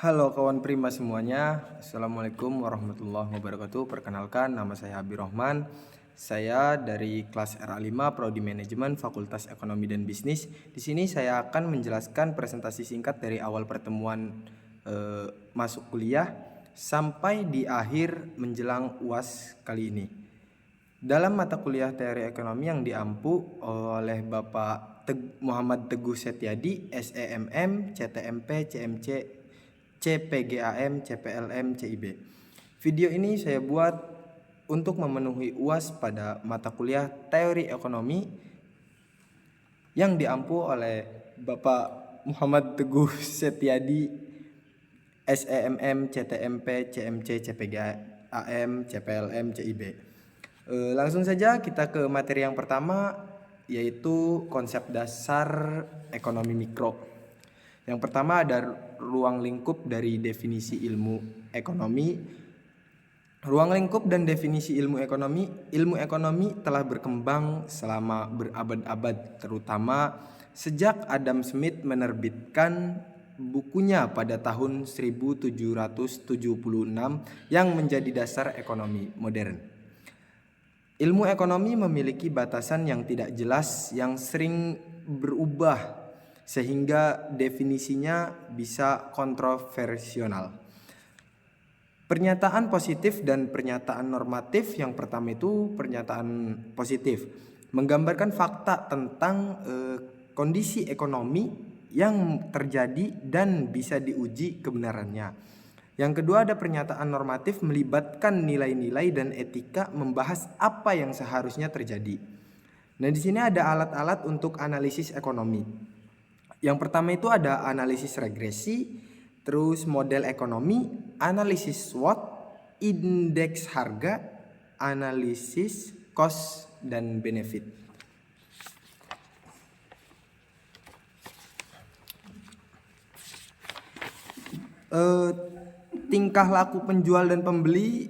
Halo kawan Prima semuanya, Assalamualaikum warahmatullahi wabarakatuh. Perkenalkan, nama saya Habib Rohman. Saya dari kelas RA5 Prodi Manajemen Fakultas Ekonomi dan Bisnis. Di sini saya akan menjelaskan presentasi singkat dari awal pertemuan masuk kuliah sampai di akhir menjelang UAS kali ini. Dalam mata kuliah teori ekonomi yang diampu oleh Bapak Muhammad Teguh Setiadi, SEMM, CTMP, CMC, CPGAM, CPLM, CIB. Video ini saya buat untuk memenuhi UAS pada mata kuliah teori ekonomi yang diampu oleh Bapak Muhammad Teguh Setiadi, SEMM, CTMP, CMC, CPGAM, CPLM, CIB. Langsung saja kita ke materi yang pertama, yaitu konsep dasar ekonomi mikro. Yang pertama ada ruang lingkup dari definisi ilmu ekonomi. Ruang lingkup dan definisi ilmu ekonomi. Ilmu ekonomi telah berkembang selama berabad-abad, terutama sejak Adam Smith menerbitkan bukunya pada tahun 1776 yang menjadi dasar ekonomi modern. Ilmu ekonomi memiliki batasan yang tidak jelas yang sering berubah sehingga definisinya bisa kontroversial. Pernyataan positif dan pernyataan normatif. Yang pertama itu pernyataan positif, menggambarkan fakta tentang kondisi ekonomi yang terjadi dan bisa diuji kebenarannya. Yang kedua ada pernyataan normatif, melibatkan nilai-nilai dan etika, membahas apa yang seharusnya terjadi. Nah, di sini ada alat-alat untuk analisis ekonomi. Yang pertama itu ada analisis regresi, terus model ekonomi, analisis SWOT, indeks harga, analisis cost dan benefit. Tingkah laku penjual dan pembeli,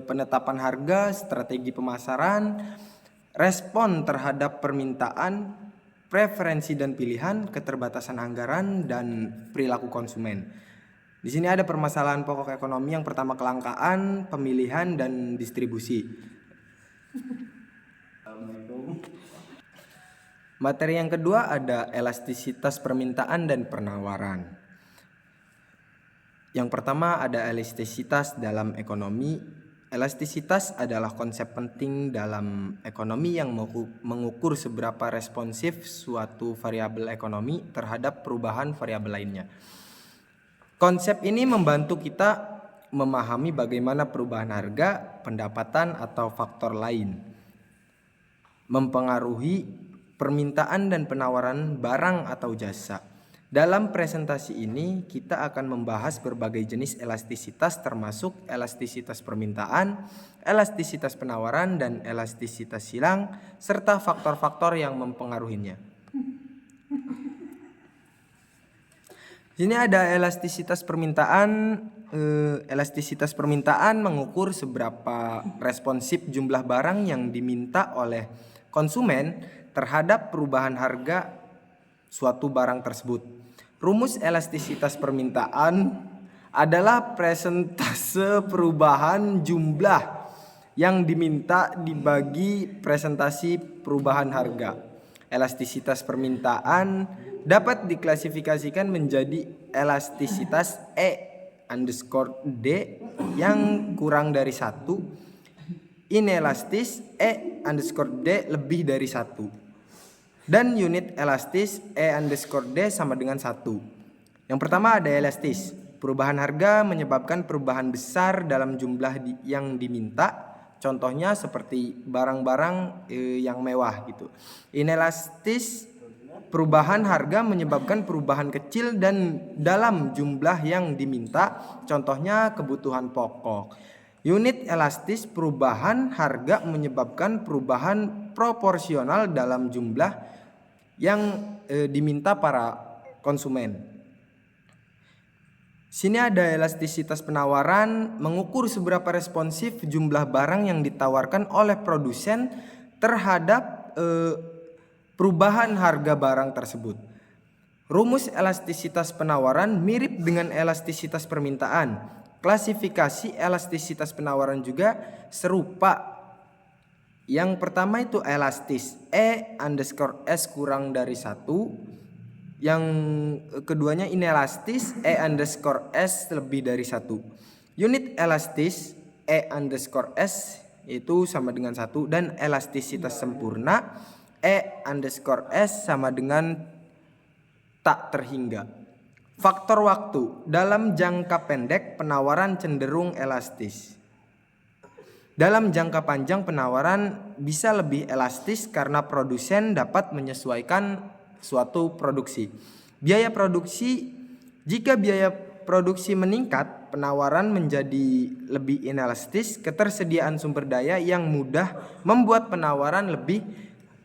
penetapan harga, strategi pemasaran, respon terhadap permintaan, preferensi dan pilihan, keterbatasan anggaran, dan perilaku konsumen. Di sini ada permasalahan pokok ekonomi. Yang pertama kelangkaan, pemilihan, dan distribusi. Materi yang kedua ada elastisitas permintaan dan penawaran. Yang pertama ada elastisitas dalam ekonomi. Elastisitas adalah konsep penting dalam ekonomi yang mengukur seberapa responsif suatu variabel ekonomi terhadap perubahan variabel lainnya. Konsep ini membantu kita memahami bagaimana perubahan harga, pendapatan, atau faktor lain mempengaruhi permintaan dan penawaran barang atau jasa. Dalam presentasi ini kita akan membahas berbagai jenis elastisitas, termasuk elastisitas permintaan, elastisitas penawaran, dan elastisitas silang, serta faktor-faktor yang mempengaruhinya. Sini ada elastisitas permintaan. Elastisitas permintaan mengukur seberapa responsif jumlah barang yang diminta oleh konsumen terhadap perubahan harga suatu barang tersebut. Rumus elastisitas permintaan adalah persentase perubahan jumlah yang diminta dibagi presentasi perubahan harga. Elastisitas permintaan dapat diklasifikasikan menjadi elastisitas E_D yang kurang dari 1, inelastis E_D lebih dari 1. Dan unit elastis E_D sama dengan 1. Yang pertama ada elastis. Perubahan harga menyebabkan perubahan besar dalam jumlah yang diminta. Contohnya seperti barang-barang yang mewah gitu. Inelastis, perubahan harga menyebabkan perubahan kecil dan dalam jumlah yang diminta. Contohnya kebutuhan pokok. Unit elastis, perubahan harga menyebabkan perubahan proporsional dalam jumlah yang diminta para konsumen. Sini ada elastisitas penawaran, mengukur seberapa responsif jumlah barang yang ditawarkan oleh produsen terhadap perubahan harga barang tersebut. Rumus elastisitas penawaran mirip dengan elastisitas permintaan. Klasifikasi elastisitas penawaran juga serupa. Yang pertama itu elastis, E_S kurang dari 1. Yang keduanya inelastis, E_S lebih dari 1. Unit elastis, E_S itu sama dengan 1. Dan elastisitas sempurna, E_S sama dengan tak terhingga. Faktor waktu. Dalam jangka pendek penawaran cenderung elastis. Dalam jangka panjang penawaran bisa lebih elastis karena produsen dapat menyesuaikan suatu produksi. Biaya produksi. Jika biaya produksi meningkat, penawaran menjadi lebih inelastis. Ketersediaan sumber daya yang mudah membuat penawaran lebih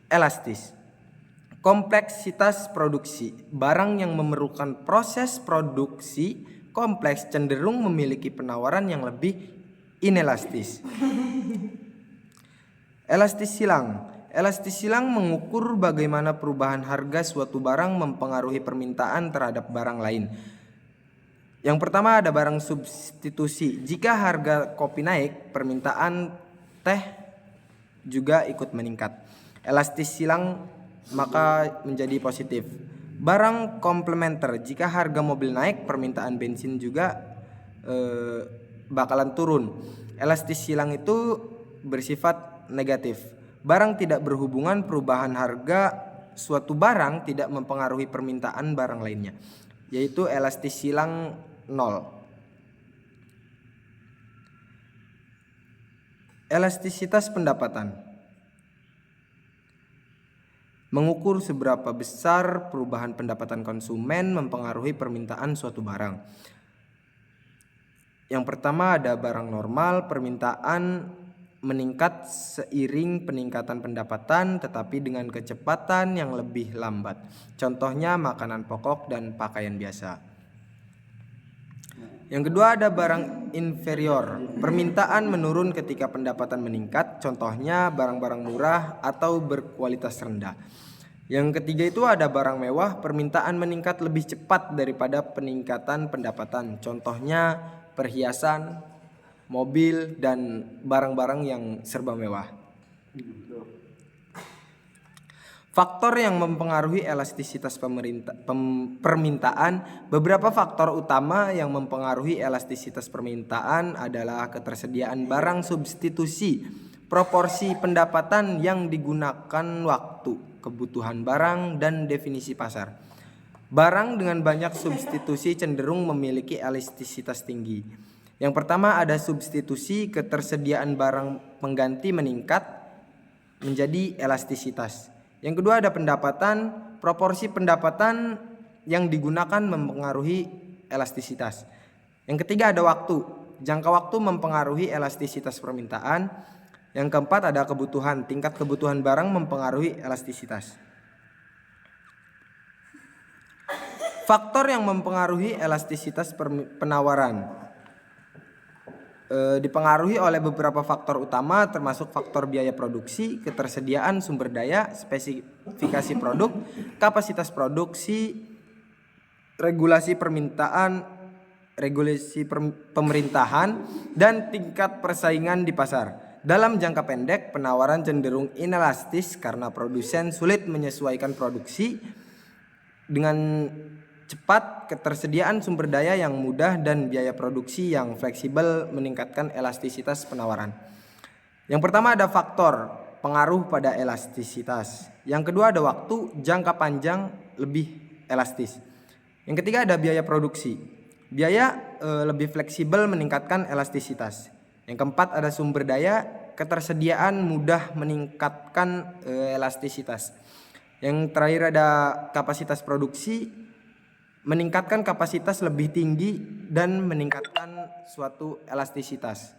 elastis. Kompleksitas produksi. Barang yang memerlukan proses produksi kompleks cenderung memiliki penawaran yang lebih inelastis. Elastis silang. Elastis silang mengukur bagaimana perubahan harga suatu barang mempengaruhi permintaan terhadap barang lain. Yang pertama ada barang substitusi. Jika harga kopi naik, permintaan teh juga ikut meningkat. Elastis silang maka menjadi positif. Barang komplementer. Jika harga mobil naik, permintaan bensin juga bakalan turun. Elastis silang itu bersifat negatif. Barang tidak berhubungan, perubahan harga suatu barang tidak mempengaruhi permintaan barang lainnya, yaitu elastis silang 0. Elastisitas pendapatan. Mengukur seberapa besar perubahan pendapatan konsumen mempengaruhi permintaan suatu barang. Yang pertama ada barang normal, permintaan meningkat seiring peningkatan pendapatan tetapi dengan kecepatan yang lebih lambat. Contohnya makanan pokok dan pakaian biasa. Yang kedua ada barang inferior. Permintaan menurun ketika pendapatan meningkat, contohnya barang-barang murah atau berkualitas rendah. Yang ketiga itu ada barang mewah. Permintaan meningkat lebih cepat daripada peningkatan pendapatan, contohnya perhiasan, mobil, dan barang-barang yang serba mewah. Faktor yang mempengaruhi elastisitas permintaan. Beberapa faktor utama yang mempengaruhi elastisitas permintaan adalah ketersediaan barang substitusi, proporsi pendapatan yang digunakan waktu, kebutuhan barang, dan definisi pasar. Barang dengan banyak substitusi cenderung memiliki elastisitas tinggi. Yang pertama ada substitusi. Ketersediaan barang pengganti meningkat menjadi elastisitas. Yang kedua ada pendapatan. Proporsi pendapatan yang digunakan mempengaruhi elastisitas. Yang ketiga ada waktu. Jangka waktu mempengaruhi elastisitas permintaan. Yang keempat ada kebutuhan. Tingkat kebutuhan barang mempengaruhi elastisitas. Faktor yang mempengaruhi elastisitas penawaran dipengaruhi oleh beberapa faktor utama, termasuk faktor biaya produksi, ketersediaan sumber daya, spesifikasi produk, kapasitas produksi, regulasi permintaan, regulasi pemerintahan, dan tingkat persaingan di pasar. Dalam jangka pendek, penawaran cenderung inelastis karena produsen sulit menyesuaikan produksi dengan cepat. Ketersediaan sumber daya yang mudah dan biaya produksi yang fleksibel meningkatkan elastisitas penawaran. Yang pertama ada faktor pengaruh pada elastisitas. Yang kedua ada waktu, jangka panjang lebih elastis. Yang ketiga ada biaya produksi. Biaya lebih fleksibel meningkatkan elastisitas. Yang keempat ada sumber daya, ketersediaan mudah meningkatkan elastisitas. Yang terakhir ada kapasitas produksi, meningkatkan kapasitas lebih tinggi dan meningkatkan suatu elastisitas.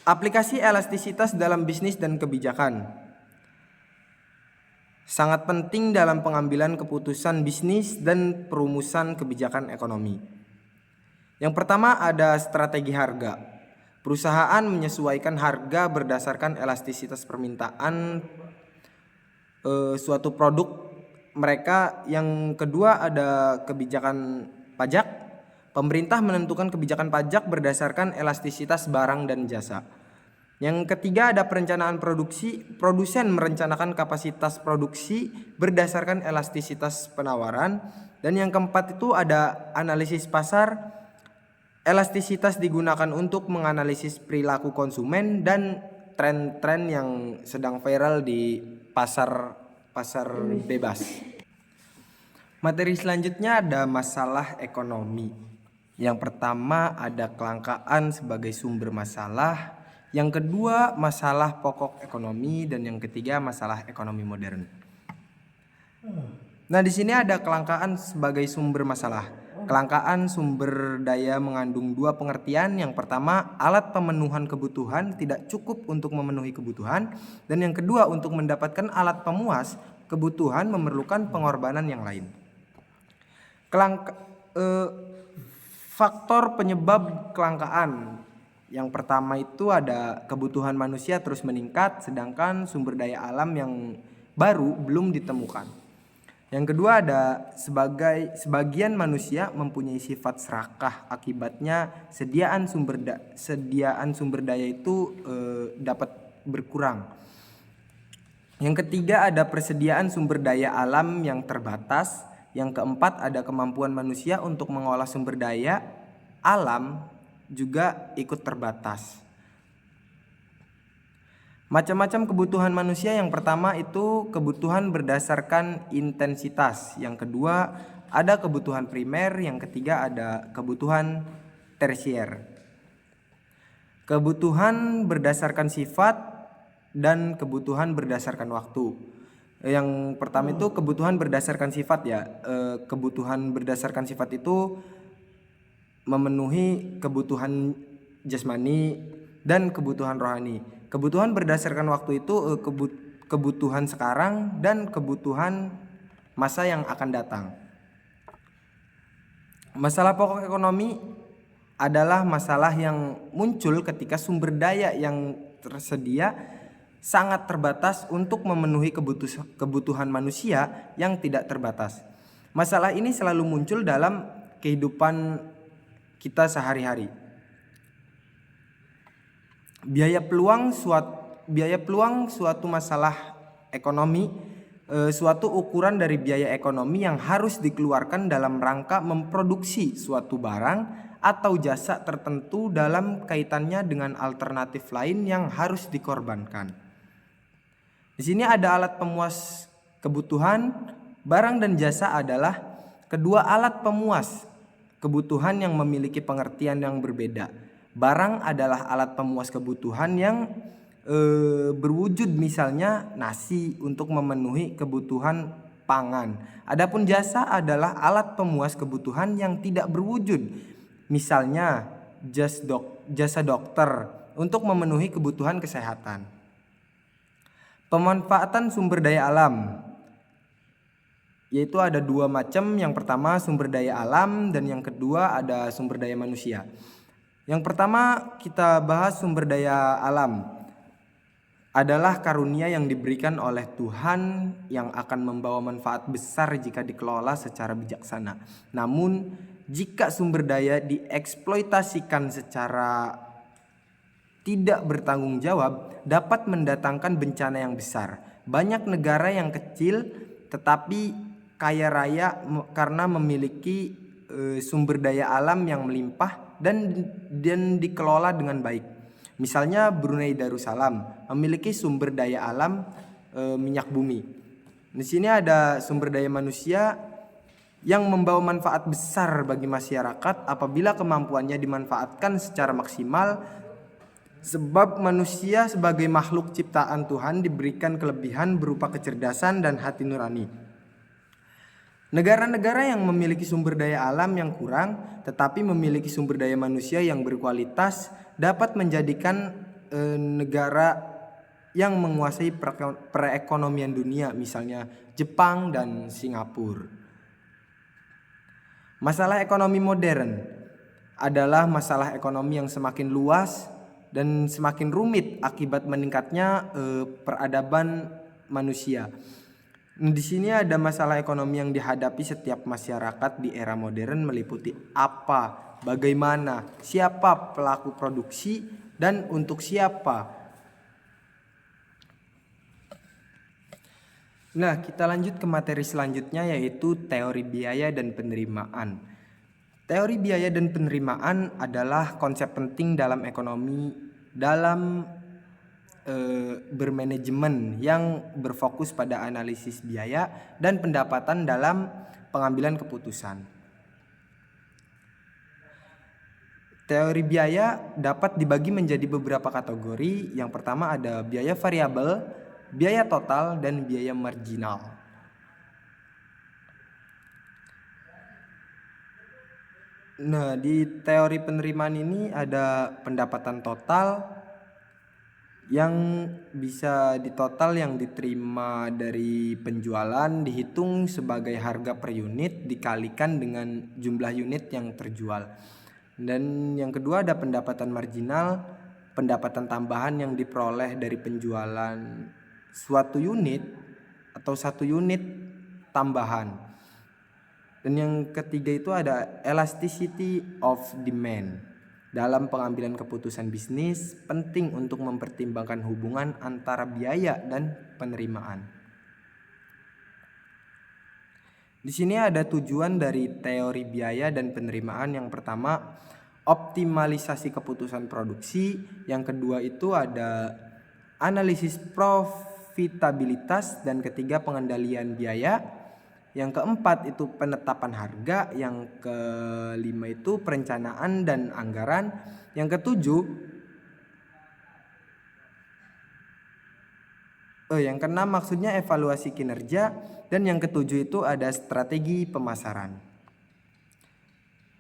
Aplikasi elastisitas dalam bisnis dan kebijakan sangat penting dalam pengambilan keputusan bisnis dan perumusan kebijakan ekonomi. Yang pertama ada strategi harga. Perusahaan menyesuaikan harga berdasarkan elastisitas permintaan suatu produk mereka. Yang kedua ada kebijakan pajak. Pemerintah menentukan kebijakan pajak berdasarkan elastisitas barang dan jasa. Yang ketiga ada perencanaan produksi. Produsen merencanakan kapasitas produksi berdasarkan elastisitas penawaran. Dan yang keempat itu ada analisis pasar. Elastisitas digunakan untuk menganalisis perilaku konsumen dan tren-tren yang sedang viral di pasar bebas. Materi selanjutnya ada masalah ekonomi. Yang pertama ada kelangkaan sebagai sumber masalah. Yang kedua masalah pokok ekonomi, dan yang ketiga masalah ekonomi modern. Nah, di sini ada kelangkaan sebagai sumber masalah. Kelangkaan sumber daya mengandung dua pengertian. Yang pertama, alat pemenuhan kebutuhan tidak cukup untuk memenuhi kebutuhan, dan yang kedua, untuk mendapatkan alat pemuas kebutuhan memerlukan pengorbanan yang lain. Faktor penyebab kelangkaan. Yang pertama itu ada kebutuhan manusia terus meningkat, sedangkan sumber daya alam yang baru belum ditemukan. Yang kedua ada sebagian manusia mempunyai sifat serakah, akibatnya sediaan sumber daya itu dapat berkurang. Yang ketiga ada persediaan sumber daya alam yang terbatas. Yang keempat ada kemampuan manusia untuk mengolah sumber daya alam juga ikut terbatas. Macam-macam kebutuhan manusia. Yang pertama itu kebutuhan berdasarkan intensitas. Yang kedua ada kebutuhan primer. Yang ketiga ada kebutuhan tersier. Kebutuhan berdasarkan sifat dan kebutuhan berdasarkan waktu. Yang pertama itu kebutuhan berdasarkan sifat ya. Kebutuhan berdasarkan sifat itu memenuhi kebutuhan jasmani dan kebutuhan rohani. Kebutuhan berdasarkan waktu itu kebutuhan sekarang dan kebutuhan masa yang akan datang. Masalah pokok ekonomi adalah masalah yang muncul ketika sumber daya yang tersedia sangat terbatas untuk memenuhi kebutuhan manusia yang tidak terbatas. Masalah ini selalu muncul dalam kehidupan kita sehari-hari. Biaya peluang suatu masalah ekonomi, suatu ukuran dari biaya ekonomi yang harus dikeluarkan dalam rangka memproduksi suatu barang atau jasa tertentu dalam kaitannya dengan alternatif lain yang harus dikorbankan. Di sini ada alat pemuas kebutuhan. Barang dan jasa adalah kedua alat pemuas kebutuhan yang memiliki pengertian yang berbeda. Barang adalah alat pemuas kebutuhan yang berwujud, misalnya nasi untuk memenuhi kebutuhan pangan. Adapun jasa adalah alat pemuas kebutuhan yang tidak berwujud, misalnya jasa dokter untuk memenuhi kebutuhan kesehatan. Pemanfaatan sumber daya alam, yaitu ada dua macam. Yang pertama sumber daya alam dan yang kedua ada sumber daya manusia. Yang pertama kita bahas sumber daya alam. Adalah karunia yang diberikan oleh Tuhan yang akan membawa manfaat besar jika dikelola secara bijaksana. Namun jika sumber daya dieksploitasikan secara tidak bertanggung jawab, dapat mendatangkan bencana yang besar. Banyak negara yang kecil tetapi kaya raya karena memiliki sumber daya alam yang melimpah dan dikelola dengan baik. Misalnya Brunei Darussalam memiliki sumber daya alam minyak bumi. Di sini ada sumber daya manusia yang membawa manfaat besar bagi masyarakat apabila kemampuannya dimanfaatkan secara maksimal, sebab manusia sebagai makhluk ciptaan Tuhan diberikan kelebihan berupa kecerdasan dan hati nurani. Negara-negara yang memiliki sumber daya alam yang kurang tetapi memiliki sumber daya manusia yang berkualitas dapat menjadikan negara yang menguasai perekonomian dunia, misalnya Jepang dan Singapura. Masalah ekonomi modern adalah masalah ekonomi yang semakin luas dan semakin rumit akibat meningkatnya peradaban manusia. Di sini ada masalah ekonomi yang dihadapi setiap masyarakat di era modern meliputi apa, bagaimana, siapa pelaku produksi, dan untuk siapa. Nah, kita lanjut ke materi selanjutnya yaitu teori biaya dan penerimaan. Teori biaya dan penerimaan adalah konsep penting dalam ekonomi dalam bermanajemen yang berfokus pada analisis biaya dan pendapatan dalam pengambilan keputusan. Teori biaya dapat dibagi menjadi beberapa kategori. Yang pertama ada biaya variabel, biaya total, dan biaya marginal. Nah, di teori penerimaan ini ada pendapatan total yang bisa ditotal yang diterima dari penjualan dihitung sebagai harga per unit dikalikan dengan jumlah unit yang terjual. Dan yang kedua ada pendapatan marginal, pendapatan tambahan yang diperoleh dari penjualan suatu unit atau satu unit tambahan. Dan yang ketiga itu ada elasticity of demand. Dalam pengambilan keputusan bisnis, penting untuk mempertimbangkan hubungan antara biaya dan penerimaan. Di sini ada tujuan dari teori biaya dan penerimaan. Yang pertama, optimalisasi keputusan produksi. Yang kedua itu ada analisis profitabilitas, dan ketiga pengendalian biaya. Yang keempat itu penetapan harga, yang kelima itu perencanaan dan anggaran, yang keenam maksudnya evaluasi kinerja, dan yang ketujuh itu ada strategi pemasaran.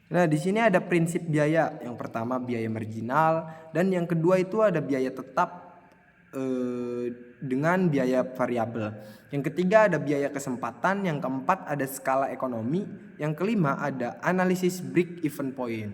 Nah, di sini ada prinsip biaya. Yang pertama biaya marginal, dan yang kedua itu ada biaya tetap dengan biaya variabel. Yang ketiga ada biaya kesempatan, yang keempat ada skala ekonomi, yang kelima ada analisis break even point.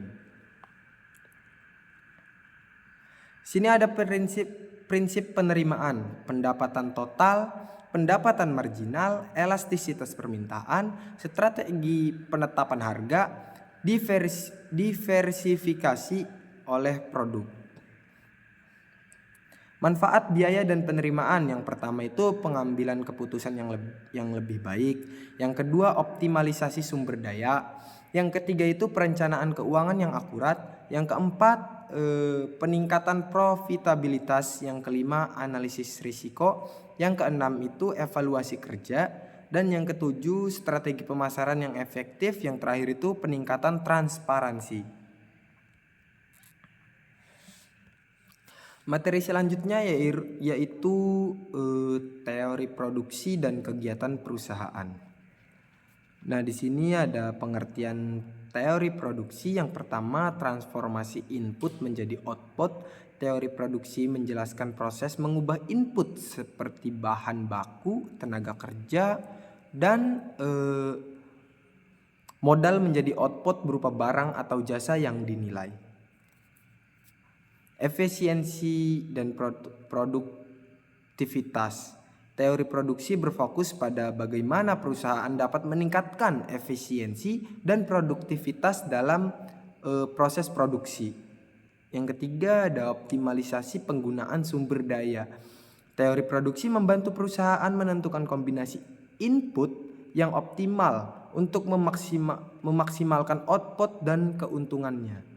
Sini ada prinsip penerimaan, pendapatan total, pendapatan marginal, elastisitas permintaan, strategi penetapan harga, diversifikasi oleh produk. Manfaat biaya dan penerimaan, yang pertama itu pengambilan keputusan yang lebih baik, yang kedua optimalisasi sumber daya, yang ketiga itu perencanaan keuangan yang akurat, yang keempat peningkatan profitabilitas, yang kelima analisis risiko, yang keenam itu evaluasi kerja, dan yang ketujuh strategi pemasaran yang efektif, yang terakhir itu peningkatan transparansi. Materi selanjutnya yaitu teori produksi dan kegiatan perusahaan. Nah, di sini ada pengertian teori produksi. Yang pertama, transformasi input menjadi output. Teori produksi menjelaskan proses mengubah input seperti bahan baku, tenaga kerja, dan modal menjadi output berupa barang atau jasa yang dinilai. Efisiensi dan produktivitas. Teori produksi berfokus pada bagaimana perusahaan dapat meningkatkan efisiensi dan produktivitas dalam proses produksi. Yang ketiga ada optimalisasi penggunaan sumber daya. Teori produksi membantu perusahaan menentukan kombinasi input yang optimal untuk memaksimalkan output dan keuntungannya.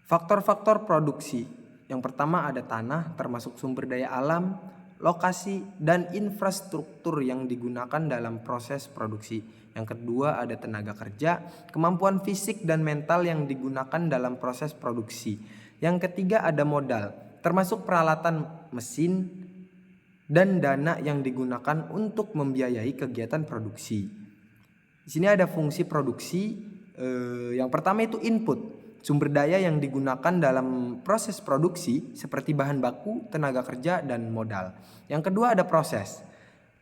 Faktor-faktor produksi. Yang pertama ada tanah termasuk sumber daya alam, lokasi, dan infrastruktur yang digunakan dalam proses produksi. Yang kedua ada tenaga kerja, kemampuan fisik dan mental yang digunakan dalam proses produksi. Yang ketiga ada modal, termasuk peralatan mesin dan dana yang digunakan untuk membiayai kegiatan produksi. Di sini ada fungsi produksi. Yang pertama itu input. Sumber daya yang digunakan dalam proses produksi seperti bahan baku, tenaga kerja, dan modal. Yang kedua ada proses.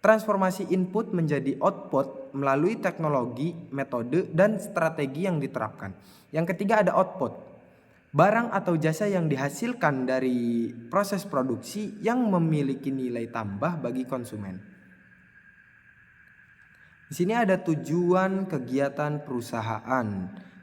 Transformasi input menjadi output melalui teknologi, metode, dan strategi yang diterapkan. Yang ketiga ada output. barang atau jasa yang dihasilkan dari proses produksi yang memiliki nilai tambah bagi konsumen. Di sini ada tujuan kegiatan perusahaan.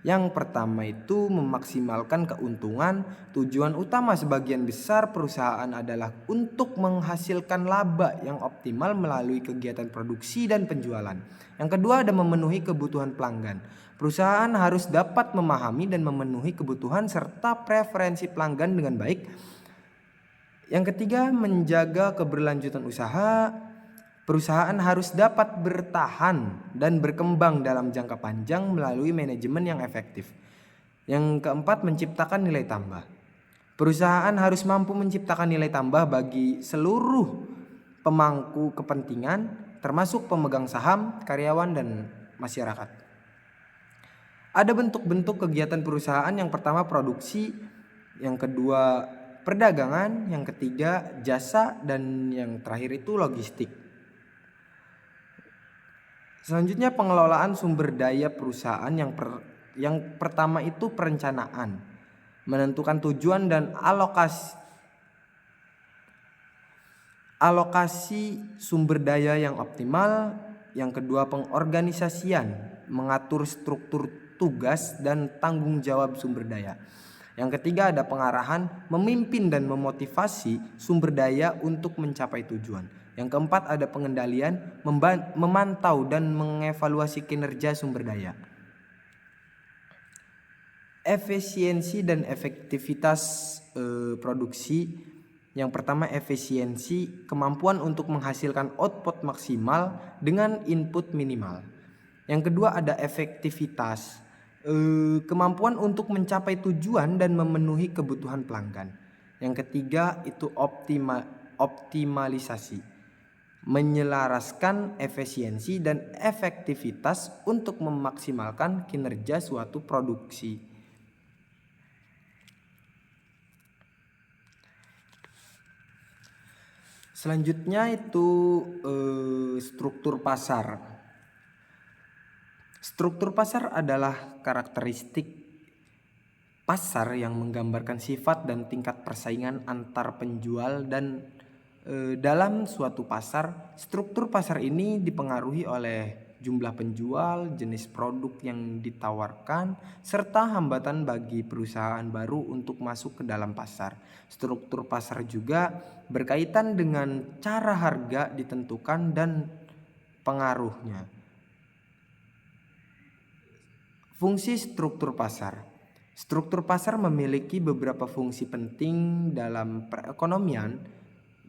Yang pertama itu memaksimalkan keuntungan. Tujuan utama sebagian besar perusahaan adalah untuk menghasilkan laba yang optimal melalui kegiatan produksi dan penjualan. Yang kedua ada memenuhi kebutuhan pelanggan. Perusahaan harus dapat memahami dan memenuhi kebutuhan serta preferensi pelanggan dengan baik. Yang ketiga menjaga keberlanjutan usaha. Perusahaan harus dapat bertahan dan berkembang dalam jangka panjang melalui manajemen yang efektif. Yang keempat, menciptakan nilai tambah. Perusahaan harus mampu menciptakan nilai tambah bagi seluruh pemangku kepentingan, termasuk pemegang saham, karyawan, dan masyarakat. Ada bentuk-bentuk kegiatan perusahaan. Yang pertama produksi, yang kedua perdagangan, yang ketiga jasa, dan yang terakhir itu logistik. Selanjutnya pengelolaan sumber daya perusahaan. Yang pertama itu perencanaan, menentukan tujuan dan alokasi sumber daya yang optimal. Yang kedua pengorganisasian, mengatur struktur tugas dan tanggung jawab sumber daya. Yang ketiga ada pengarahan, memimpin dan memotivasi sumber daya untuk mencapai tujuan. Yang keempat ada pengendalian, memantau dan mengevaluasi kinerja sumber daya. Efisiensi dan efektivitas produksi. Yang pertama efisiensi, kemampuan untuk menghasilkan output maksimal dengan input minimal. Yang kedua ada efektivitas, kemampuan untuk mencapai tujuan dan memenuhi kebutuhan pelanggan. Yang ketiga itu optimalisasi, menyelaraskan efisiensi dan efektivitas untuk memaksimalkan kinerja suatu produksi. Selanjutnya itu struktur pasar. Struktur pasar adalah karakteristik pasar yang menggambarkan sifat dan tingkat persaingan antar penjual dan dalam suatu pasar. Struktur pasar ini dipengaruhi oleh jumlah penjual, jenis produk yang ditawarkan, serta hambatan bagi perusahaan baru untuk masuk ke dalam pasar. Struktur pasar juga berkaitan dengan cara harga ditentukan dan pengaruhnya. Fungsi struktur pasar. Struktur pasar memiliki beberapa fungsi penting dalam perekonomian,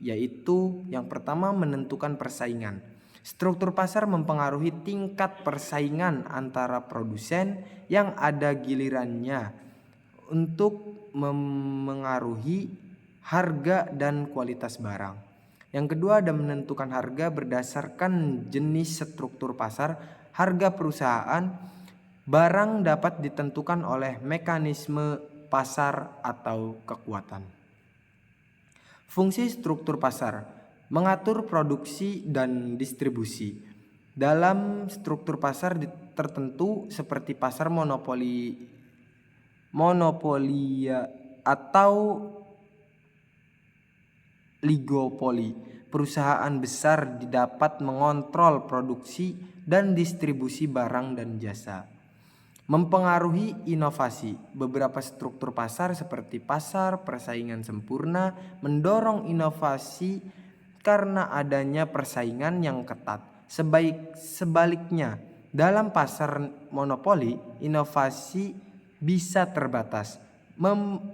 yaitu yang pertama menentukan persaingan. Struktur pasar mempengaruhi tingkat persaingan antara produsen yang ada gilirannya untuk memengaruhi harga dan kualitas barang. Yang kedua ada menentukan harga berdasarkan jenis struktur pasar. Harga perusahaan barang dapat ditentukan oleh mekanisme pasar atau kekuatan. Fungsi struktur pasar mengatur produksi dan distribusi. Dalam struktur pasar tertentu seperti pasar monopolia atau ligopoli, perusahaan besar dapat mengontrol produksi dan distribusi barang dan jasa. Mempengaruhi inovasi. Beberapa struktur pasar seperti pasar persaingan sempurna mendorong inovasi karena adanya persaingan yang ketat. Sebaliknya, dalam pasar monopoli, inovasi bisa terbatas,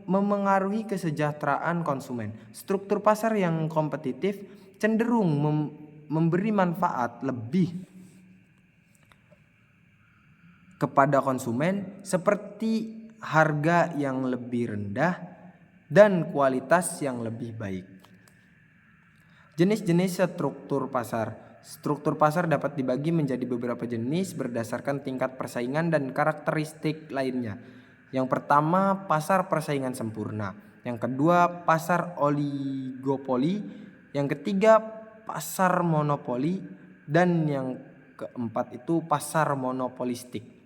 memengaruhi kesejahteraan konsumen. Struktur pasar yang kompetitif cenderung memberi manfaat lebih kepada konsumen seperti harga yang lebih rendah dan kualitas yang lebih baik. Jenis-jenis struktur pasar. Struktur pasar dapat dibagi menjadi beberapa jenis berdasarkan tingkat persaingan dan karakteristik lainnya. Yang pertama, pasar persaingan sempurna. Yang kedua, pasar oligopoli. Yang ketiga, pasar monopoli. Dan yang keempat itu pasar monopolistik.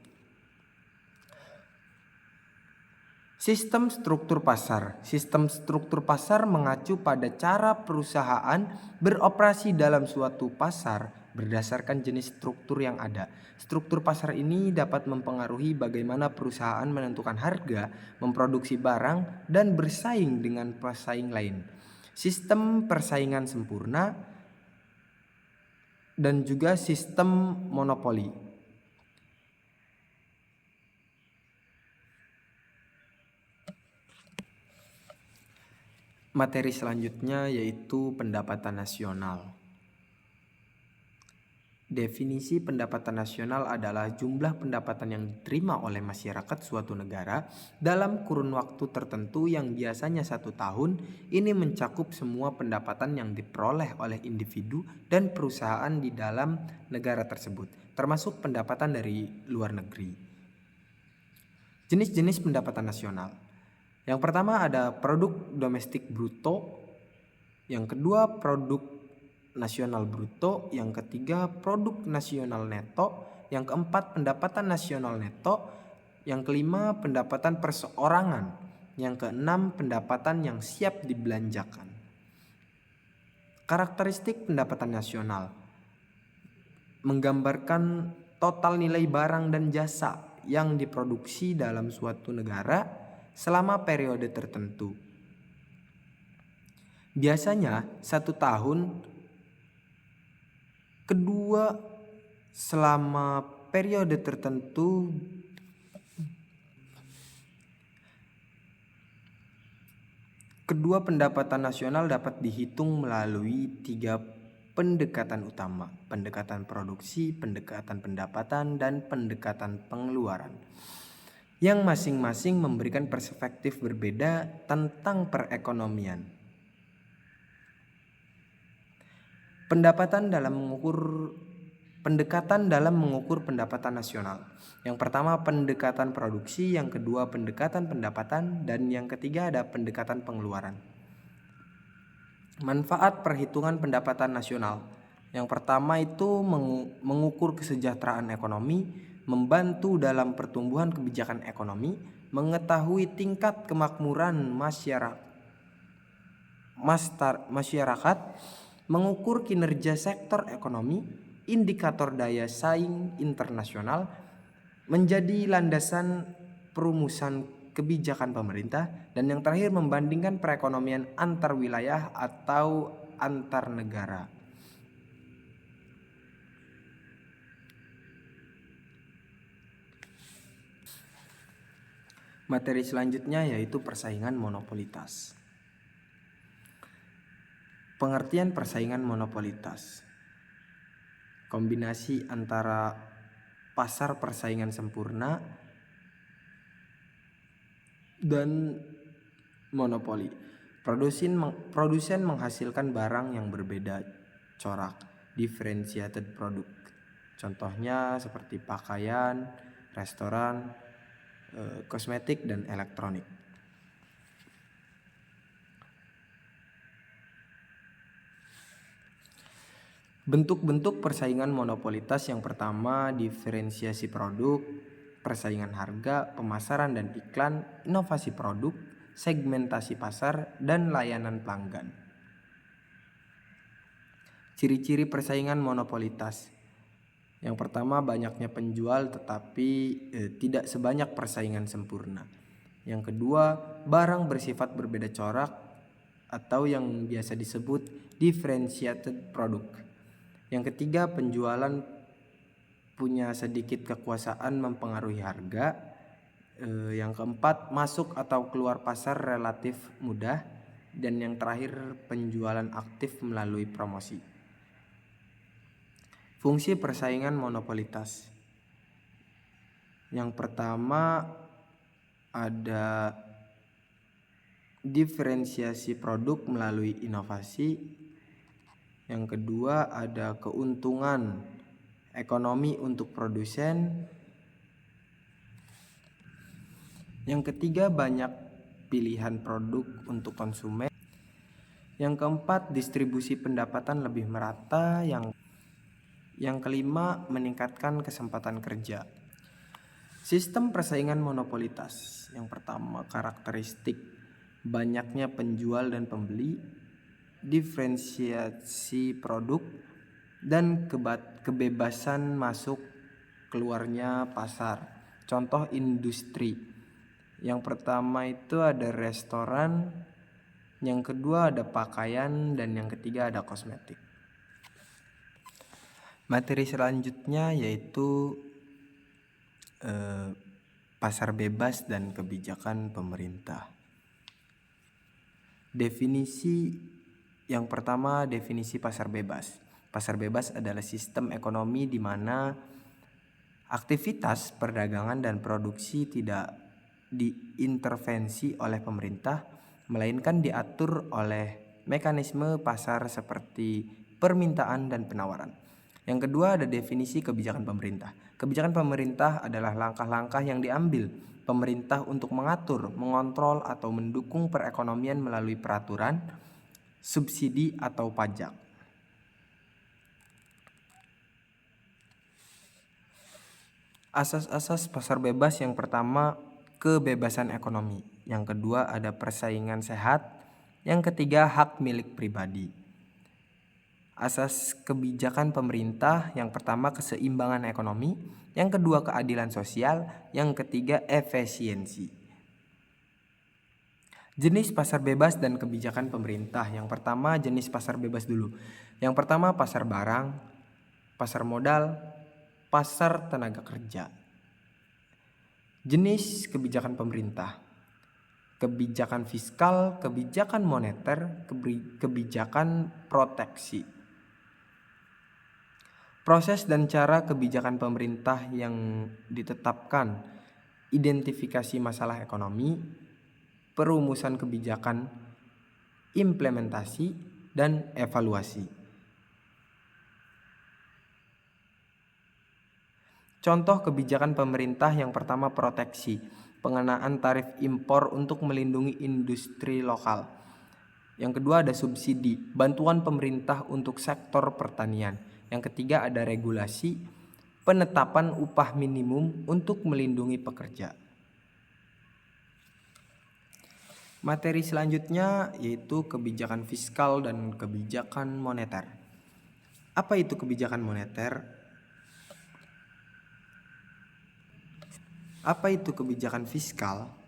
Sistem struktur pasar. Sistem struktur pasar mengacu pada cara perusahaan beroperasi dalam suatu pasar berdasarkan jenis struktur yang ada. Struktur pasar ini dapat mempengaruhi bagaimana perusahaan menentukan harga, memproduksi barang, dan bersaing dengan pesaing lain. Sistem persaingan sempurna dan juga sistem monopoli. Materi selanjutnya yaitu pendapatan nasional. Definisi pendapatan nasional adalah jumlah pendapatan yang diterima oleh masyarakat suatu negara dalam kurun waktu tertentu yang biasanya 1 tahun. Ini mencakup semua pendapatan yang diperoleh oleh individu dan perusahaan di dalam negara tersebut, termasuk pendapatan dari luar negeri. Jenis-jenis pendapatan nasional. Yang pertama ada produk domestik bruto, yang kedua produk nasional bruto, yang ketiga produk nasional neto, yang keempat pendapatan nasional neto, yang kelima pendapatan perseorangan, yang keenam pendapatan yang siap dibelanjakan. Karakteristik pendapatan nasional menggambarkan total nilai barang dan jasa yang diproduksi dalam suatu negara selama periode tertentu. Biasanya 1 tahun, kedua selama periode tertentu, kedua pendapatan nasional dapat dihitung melalui 3 pendekatan utama: pendekatan produksi, pendekatan pendapatan, dan pendekatan pengeluaran, yang masing-masing memberikan perspektif berbeda tentang perekonomian. Pendekatan dalam mengukur pendapatan nasional. Yang pertama pendekatan produksi, yang kedua pendekatan pendapatan, dan yang ketiga ada pendekatan pengeluaran. Manfaat perhitungan pendapatan nasional. Yang pertama itu mengukur kesejahteraan ekonomi, membantu dalam pertumbuhan kebijakan ekonomi, mengetahui tingkat kemakmuran masyarakat, mengukur kinerja sektor ekonomi, indikator daya saing internasional, menjadi landasan perumusan kebijakan pemerintah, dan yang terakhir membandingkan perekonomian antar wilayah atau antar negara. Materi selanjutnya yaitu persaingan monopolitas. Pengertian persaingan monopolitas: kombinasi antara pasar persaingan sempurna dan monopoli. Produsen menghasilkan barang yang berbeda corak, differentiated product. Contohnya seperti pakaian, restoran, kosmetik, dan elektronik. Bentuk-bentuk persaingan monopolitas: yang pertama diferensiasi produk, persaingan harga, pemasaran dan iklan, inovasi produk, segmentasi pasar, dan layanan pelanggan. Ciri-ciri persaingan monopolitas: yang pertama banyaknya penjual tetapi tidak sebanyak persaingan sempurna. Yang kedua barang bersifat berbeda corak atau yang biasa disebut differentiated product. Yang ketiga penjualan punya sedikit kekuasaan mempengaruhi harga. Yang keempat masuk atau keluar pasar relatif mudah. Dan yang terakhir penjualan aktif melalui promosi. Fungsi persaingan monopolitas: yang pertama ada diferensiasi produk melalui inovasi. Yang kedua ada keuntungan ekonomi untuk produsen. Yang ketiga banyak pilihan produk untuk konsumen. Yang keempat distribusi pendapatan lebih merata. Yang kelima meningkatkan kesempatan kerja. Sistem persaingan monopolitas. Yang pertama, karakteristik banyaknya penjual dan pembeli, diferensiasi produk, dan kebebasan masuk keluarnya pasar. Contoh industri. Yang pertama itu ada restoran, yang kedua ada pakaian, dan yang ketiga ada kosmetik. Materi selanjutnya yaitu pasar bebas dan kebijakan pemerintah. Definisi yang pertama, definisi pasar bebas. Pasar bebas adalah sistem ekonomi di mana aktivitas perdagangan dan produksi tidak diintervensi oleh pemerintah, melainkan diatur oleh mekanisme pasar seperti permintaan dan penawaran. Yang kedua ada definisi kebijakan pemerintah. Kebijakan pemerintah adalah langkah-langkah yang diambil pemerintah untuk mengatur, mengontrol, atau mendukung perekonomian melalui peraturan, subsidi, atau pajak. Asas-asas pasar bebas yang pertama, kebebasan ekonomi. Yang kedua ada persaingan sehat. Yang ketiga hak milik pribadi. Asas kebijakan pemerintah yang pertama keseimbangan ekonomi, yang kedua keadilan sosial, yang ketiga efisiensi. Jenis pasar bebas dan kebijakan pemerintah. Yang pertama jenis pasar bebas dulu. Yang pertama pasar barang, pasar modal, pasar tenaga kerja. Jenis kebijakan pemerintah: kebijakan fiskal, kebijakan moneter, kebijakan proteksi. Proses dan cara kebijakan pemerintah yang ditetapkan: identifikasi masalah ekonomi, perumusan kebijakan, implementasi, dan evaluasi. Contoh kebijakan pemerintah yang pertama proteksi, pengenaan tarif impor untuk melindungi industri lokal. Yang kedua ada subsidi, bantuan pemerintah untuk sektor pertanian. Yang ketiga ada regulasi, penetapan upah minimum untuk melindungi pekerja. Materi selanjutnya yaitu kebijakan fiskal dan kebijakan moneter. Apa itu kebijakan moneter? Apa itu kebijakan fiskal?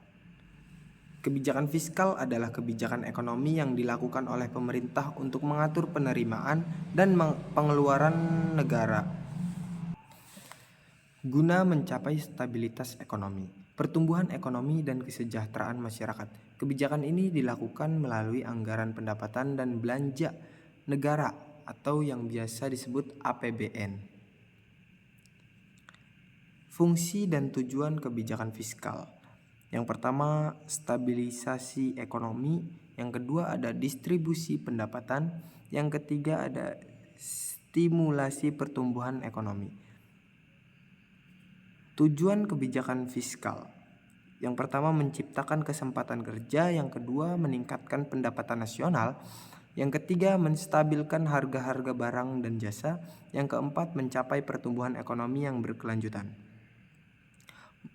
Kebijakan fiskal adalah kebijakan ekonomi yang dilakukan oleh pemerintah untuk mengatur penerimaan dan pengeluaran negara guna mencapai stabilitas ekonomi, pertumbuhan ekonomi, dan kesejahteraan masyarakat. Kebijakan ini dilakukan melalui anggaran pendapatan dan belanja negara atau yang biasa disebut APBN. Fungsi dan tujuan kebijakan fiskal. Yang pertama, stabilisasi ekonomi. Yang kedua ada distribusi pendapatan. Yang ketiga ada stimulasi pertumbuhan ekonomi. Tujuan kebijakan fiskal. Yang pertama menciptakan kesempatan kerja. Yang kedua meningkatkan pendapatan nasional. Yang ketiga menstabilkan harga-harga barang dan jasa. Yang keempat mencapai pertumbuhan ekonomi yang berkelanjutan.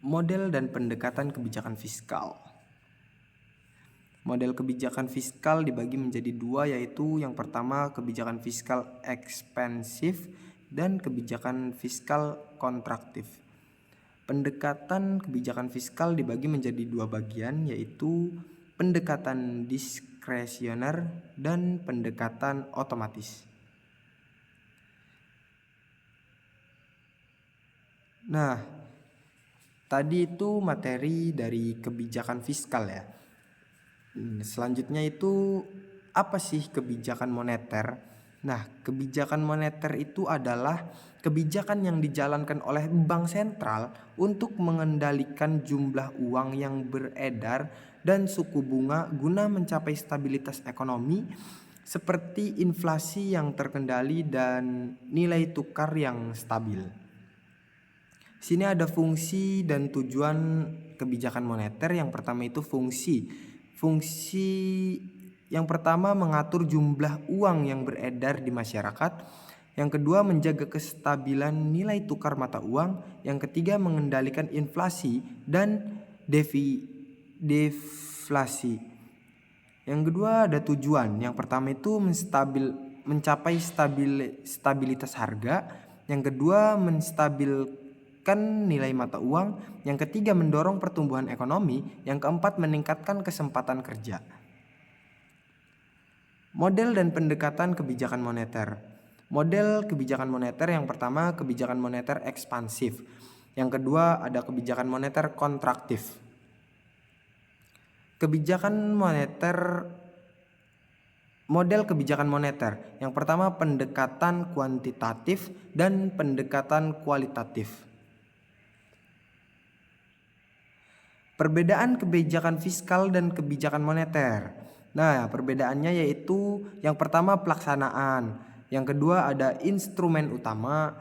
Model dan pendekatan kebijakan fiskal. Model kebijakan fiskal dibagi menjadi dua, yaitu yang pertama kebijakan fiskal ekspansif dan kebijakan fiskal kontraktif. Pendekatan kebijakan fiskal dibagi menjadi dua bagian, yaitu pendekatan diskresioner dan pendekatan otomatis. Nah, tadi itu materi dari kebijakan fiskal ya. Selanjutnya itu apa sih kebijakan moneter? Nah, kebijakan moneter itu adalah kebijakan yang dijalankan oleh bank sentral untuk mengendalikan jumlah uang yang beredar dan suku bunga guna mencapai stabilitas ekonomi seperti inflasi yang terkendali dan nilai tukar yang stabil. Sini ada fungsi dan tujuan kebijakan moneter. Yang pertama itu fungsi. Fungsi yang pertama mengatur jumlah uang yang beredar di masyarakat. Yang kedua, menjaga kestabilan nilai tukar mata uang. Yang ketiga, mengendalikan inflasi dan deflasi. Yang kedua, ada tujuan. Yang pertama itu mencapai stabilitas harga. Yang kedua, menstabilkan nilai mata uang. Yang ketiga, mendorong pertumbuhan ekonomi. Yang keempat, meningkatkan kesempatan kerja. Model dan pendekatan kebijakan moneter. Model kebijakan moneter yang pertama, kebijakan moneter ekspansif. Yang kedua, ada kebijakan moneter kontraktif. Model kebijakan moneter. Yang pertama, pendekatan kuantitatif dan pendekatan kualitatif. Perbedaan kebijakan fiskal dan kebijakan moneter. Nah, perbedaannya yaitu yang pertama pelaksanaan, yang kedua ada instrumen utama,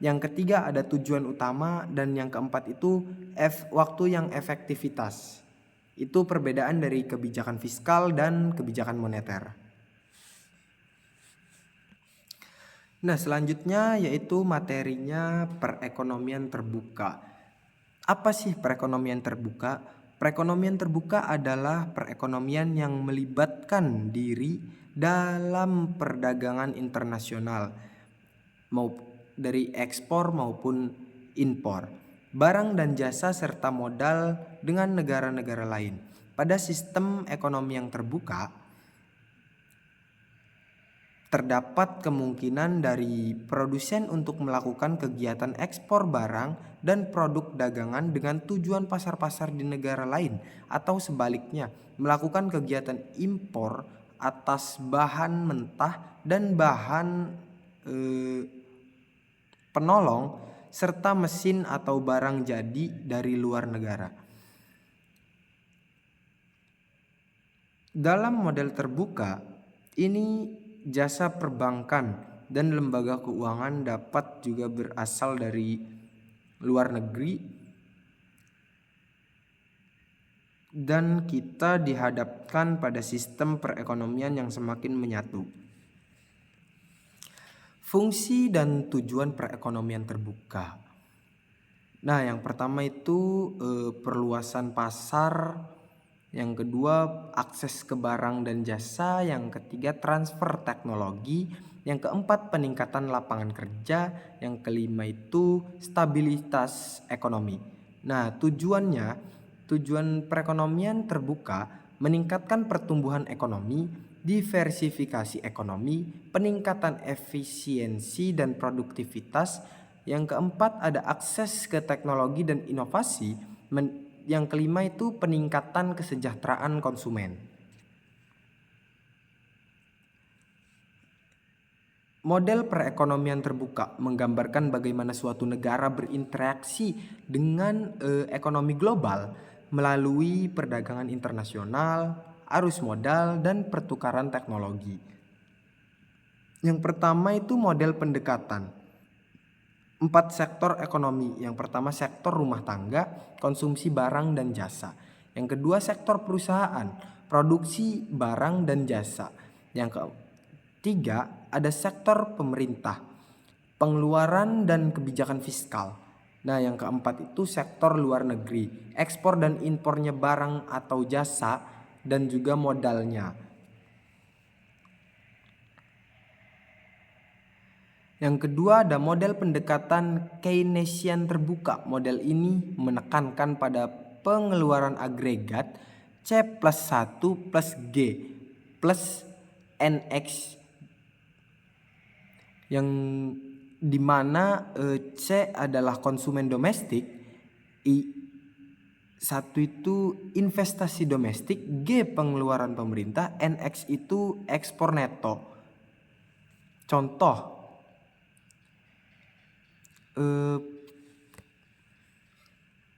yang ketiga ada tujuan utama, dan yang keempat itu waktu yang efektivitas. Itu perbedaan dari kebijakan fiskal dan kebijakan moneter. Nah, selanjutnya yaitu materinya perekonomian terbuka. Apa sih perekonomian terbuka? Perekonomian terbuka adalah perekonomian yang melibatkan diri dalam perdagangan internasional, mau dari ekspor maupun impor, barang dan jasa serta modal dengan negara-negara lain. Pada sistem ekonomi yang terbuka, terdapat kemungkinan dari produsen untuk melakukan kegiatan ekspor barang dan produk dagangan dengan tujuan pasar-pasar di negara lain, atau sebaliknya melakukan kegiatan impor atas bahan mentah dan bahan penolong serta mesin atau barang jadi dari luar negara. Dalam model terbuka ini, jasa perbankan dan lembaga keuangan dapat juga berasal dari luar negeri, dan kita dihadapkan pada sistem perekonomian yang semakin menyatu. Fungsi dan tujuan perekonomian terbuka. Nah, yang pertama itu perluasan pasar, yang kedua akses ke barang dan jasa, yang ketiga transfer teknologi, yang keempat peningkatan lapangan kerja, yang kelima itu stabilitas ekonomi. Nah, tujuan perekonomian terbuka meningkatkan pertumbuhan ekonomi, diversifikasi ekonomi, peningkatan efisiensi dan produktivitas. Yang keempat ada akses ke teknologi dan inovasi. Yang kelima itu peningkatan kesejahteraan konsumen. Model perekonomian terbuka menggambarkan bagaimana suatu negara berinteraksi dengan ekonomi global melalui perdagangan internasional, arus modal, dan pertukaran teknologi. Yang pertama itu model pendekatan 4 sektor ekonomi. Yang pertama sektor rumah tangga, konsumsi barang dan jasa. Yang kedua sektor perusahaan, produksi barang dan jasa. Yang ketiga ada sektor pemerintah, pengeluaran dan kebijakan fiskal. Nah, yang keempat itu sektor luar negeri, ekspor dan impornya barang atau jasa dan juga modalnya. Yang kedua ada model pendekatan Keynesian terbuka. Model ini menekankan pada pengeluaran agregat C plus 1 plus G plus NX, yang dimana C adalah konsumen domestik, I1 itu investasi domestik, G pengeluaran pemerintah, NX itu ekspor neto. Contoh,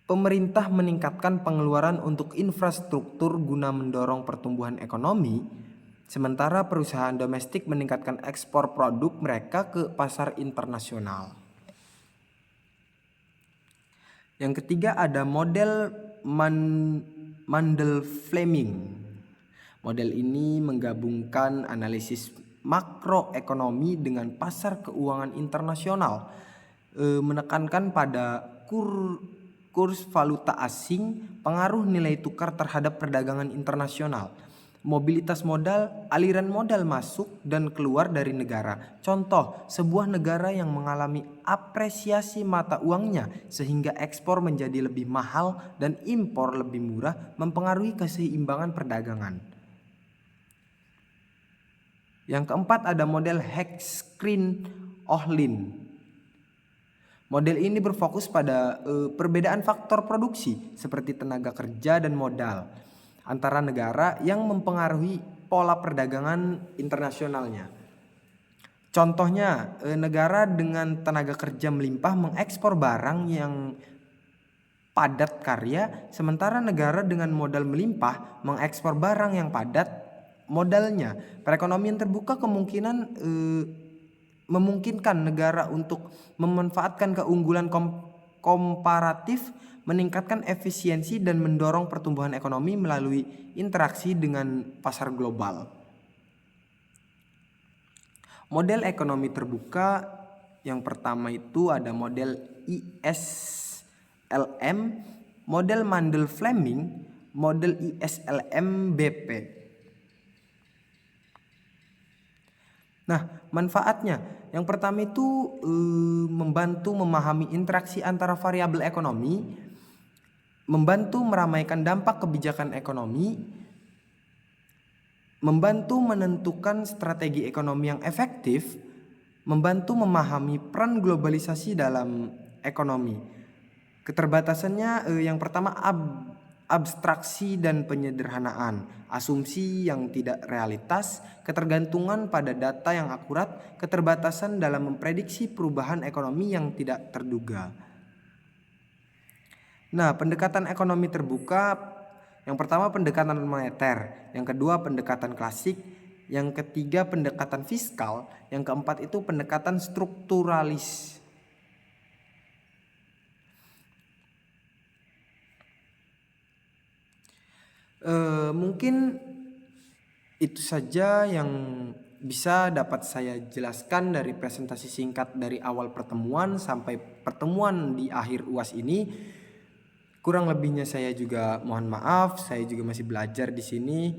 pemerintah meningkatkan pengeluaran untuk infrastruktur guna mendorong pertumbuhan ekonomi, sementara perusahaan domestik meningkatkan ekspor produk mereka ke pasar internasional. Yang ketiga ada model Mandel-Fleming. Model ini menggabungkan analisis makroekonomi dengan pasar keuangan internasional, menekankan pada kurs valuta asing, pengaruh nilai tukar terhadap perdagangan internasional, mobilitas modal, aliran modal masuk dan keluar dari negara. Contoh, sebuah negara yang mengalami apresiasi mata uangnya sehingga ekspor menjadi lebih mahal dan impor lebih murah mempengaruhi keseimbangan perdagangan. Yang keempat ada model Heck-Screen-Ohlin. Model ini berfokus pada perbedaan faktor produksi seperti tenaga kerja dan modal antara negara yang mempengaruhi pola perdagangan internasionalnya. Contohnya, negara dengan tenaga kerja melimpah mengekspor barang yang padat karya, sementara negara dengan modal melimpah mengekspor barang yang padat modalnya. Perekonomian terbuka kemungkinan memungkinkan negara untuk memanfaatkan keunggulan komparatif, meningkatkan efisiensi dan mendorong pertumbuhan ekonomi melalui interaksi dengan pasar global. Model ekonomi terbuka yang pertama itu ada model ISLM, model Mandel-Fleming, model ISLM-BP. Nah, manfaatnya yang pertama itu membantu memahami interaksi antara variabel ekonomi, membantu meramaikan dampak kebijakan ekonomi, membantu menentukan strategi ekonomi yang efektif, membantu memahami peran globalisasi dalam ekonomi. Keterbatasannya yang pertama abstraksi dan penyederhanaan, asumsi yang tidak realitas, ketergantungan pada data yang akurat, keterbatasan dalam memprediksi perubahan ekonomi yang tidak terduga. Nah, pendekatan ekonomi terbuka yang pertama pendekatan moneter, yang kedua pendekatan klasik, yang ketiga pendekatan fiskal, yang keempat itu pendekatan strukturalis. Mungkin itu saja yang bisa dapat saya jelaskan dari presentasi singkat dari awal pertemuan sampai pertemuan di akhir UAS ini. Kurang lebihnya saya juga mohon maaf, saya juga masih belajar di sini.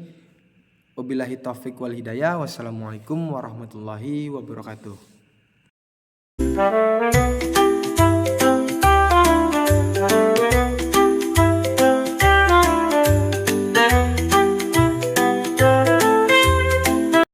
Wabillahi taufiq wal hidayah. Wassalamualaikum warahmatullahi wabarakatuh.